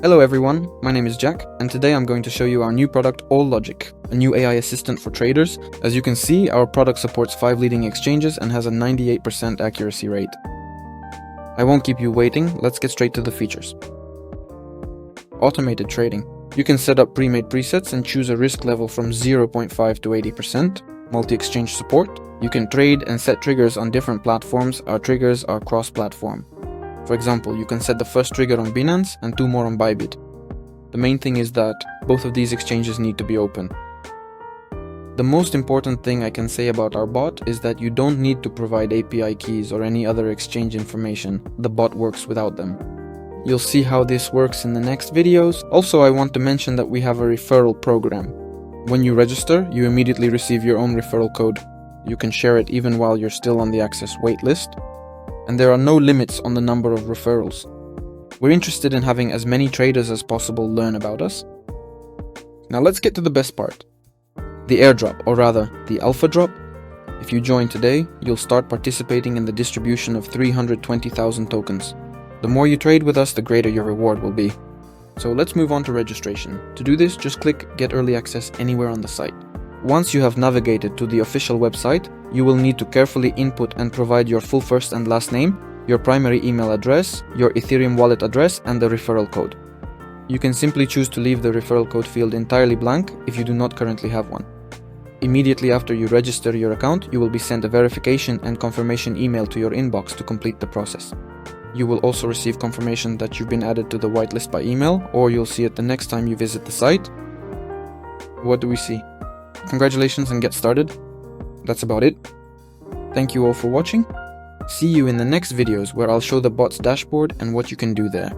Hello everyone, my name is Jack, and today I'm going to show you our new product, alogic, a new AI assistant for traders. As you can see, our product supports 5 leading exchanges and has a 98% accuracy rate. I won't keep you waiting, let's get straight to the features. Automated trading. You can set up pre-made presets and choose a risk level from 0.5 to 80%. Multi-exchange support. You can trade and set triggers on different platforms. Our triggers are cross-platform. For example, you can set the first trigger on Binance and 2 more on Bybit. The main thing is that both of these exchanges need to be open. The most important thing I can say about our bot is that you don't need to provide API keys or any other exchange information. The bot works without them. You'll see how this works in the next videos. Also, I want to mention that we have a referral program. When you register, you immediately receive your own referral code. You can share it even while you're still on the Access waitlist. And there are no limits on the number of referrals. We're interested in having as many traders as possible learn about us. Now let's get to the best part. The airdrop, or rather, the alpha drop. If you join today, you'll start participating in the distribution of 320,000 tokens. The more you trade with us, the greater your reward will be. So let's move on to registration. To do this, just click Get Early Access anywhere on the site. Once you have navigated to the official website, you will need to carefully input and provide your full first and last name, your primary email address, your Ethereum wallet address, and the referral code. You can simply choose to leave the referral code field entirely blank if you do not currently have one. Immediately after you register your account, you will be sent a verification and confirmation email to your inbox to complete the process. You will also receive confirmation that you've been added to the whitelist by email, or you'll see it the next time you visit the site. What do we see? Congratulations and get started. That's about it. Thank you all for watching. See you in the next videos where I'll show the bot's dashboard and what you can do there.